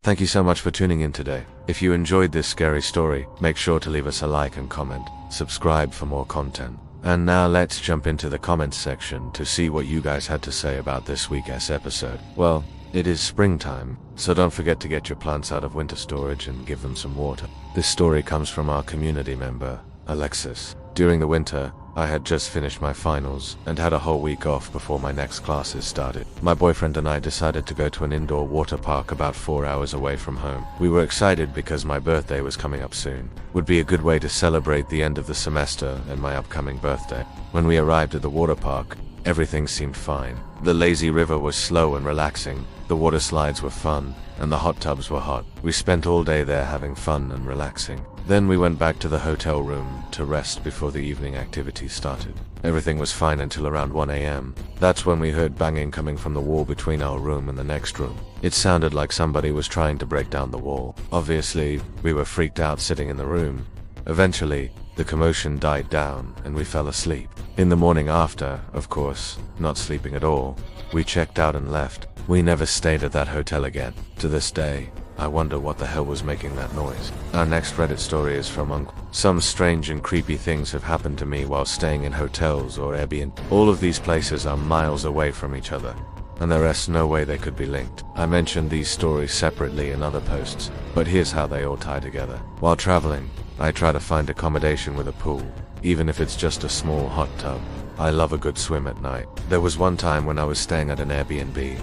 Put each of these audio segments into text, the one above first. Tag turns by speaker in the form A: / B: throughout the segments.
A: Thank you so much for tuning in today. If you enjoyed this scary story, make sure to leave us a like and comment. Subscribe for more content. And now let's jump into the comments section to see what you guys had to say about this week's episode. Well, it is springtime, so don't forget to get your plants out of winter storage and give them some water. This story comes from our community member, Alexis. During the winter, I had just finished my finals and had a whole week off before my next classes started. My boyfriend and I decided to go to an indoor water park about 4 hours away from home. We were excited because my birthday was coming up soon. Would be a good way to celebrate the end of the semester and my upcoming birthday. When we arrived at the water park, everything seemed fine. The lazy river was slow and relaxing, the water slides were fun, and the hot tubs were hot. We spent all day there having fun and relaxing. Then we went back to the hotel room to rest before the evening activities started. Everything was fine until around 1 a.m. That's when we heard banging coming from the wall between our room and the next room. It sounded like somebody was trying to break down the wall. Obviously, we were freaked out sitting in the room. Eventually, the commotion died down and we fell asleep. In the morning after, of course, not sleeping at all, we checked out and left. We never stayed at that hotel again. To this day, I wonder what the hell was making that noise. Our next Reddit story is from Uncle. Some strange and creepy things have happened to me while staying in hotels or Airbnb. All of these places are miles away from each other, and there is no way they could be linked. I mentioned these stories separately in other posts, but here's how they all tie together. While traveling, I try to find accommodation with a pool, even if it's just a small hot tub. I love a good swim at night. There was one time when I was staying at an Airbnb,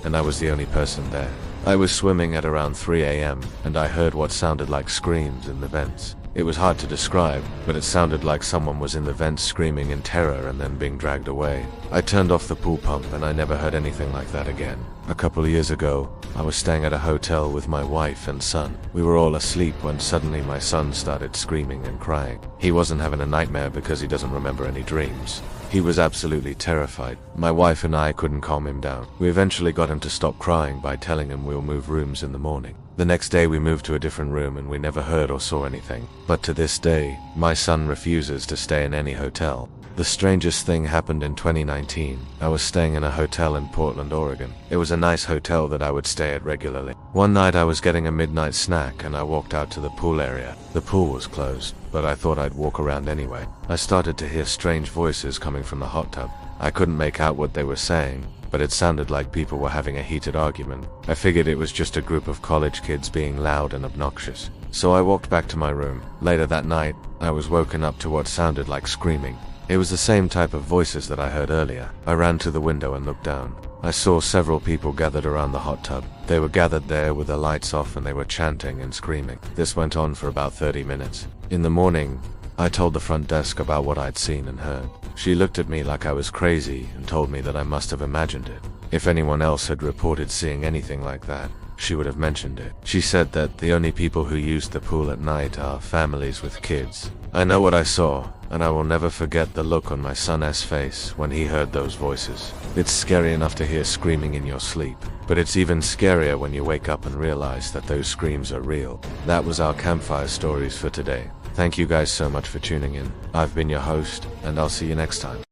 A: and I was the only person there. I was swimming at around 3 a.m. and I heard what sounded like screams in the vents. It was hard to describe, but it sounded like someone was in the vents screaming in terror and then being dragged away. I turned off the pool pump and I never heard anything like that again. A couple of years ago, I was staying at a hotel with my wife and son. We were all asleep when suddenly my son started screaming and crying. He wasn't having a nightmare because he doesn't remember any dreams. He was absolutely terrified. My wife and I couldn't calm him down. We eventually got him to stop crying by telling him we'll move rooms in the morning. The next day we moved to a different room and we never heard or saw anything. But to this day, my son refuses to stay in any hotel. The strangest thing happened in 2019. I was staying in a hotel in Portland, Oregon. It was a nice hotel that I would stay at regularly. One night I was getting a midnight snack and I walked out to the pool area. The pool was closed, but I thought I'd walk around anyway. I started to hear strange voices coming from the hot tub. I couldn't make out what they were saying, but it sounded like people were having a heated argument. I figured it was just a group of college kids being loud and obnoxious. So I walked back to my room. Later that night, I was woken up to what sounded like screaming. It was the same type of voices that I heard earlier. I ran to the window and looked down. I saw several people gathered around the hot tub. They were gathered there with the lights off and they were chanting and screaming. This went on for about 30 minutes. In the morning, I told the front desk about what I'd seen and heard. She looked at me like I was crazy and told me that I must have imagined it. If anyone else had reported seeing anything like that, she would have mentioned it. She said that the only people who used the pool at night are families with kids. I know what I saw, and I will never forget the look on my son's face when he heard those voices. It's scary enough to hear screaming in your sleep, but it's even scarier when you wake up and realize that those screams are real. That was our campfire stories for today. Thank you guys so much for tuning in. I've been your host, and I'll see you next time.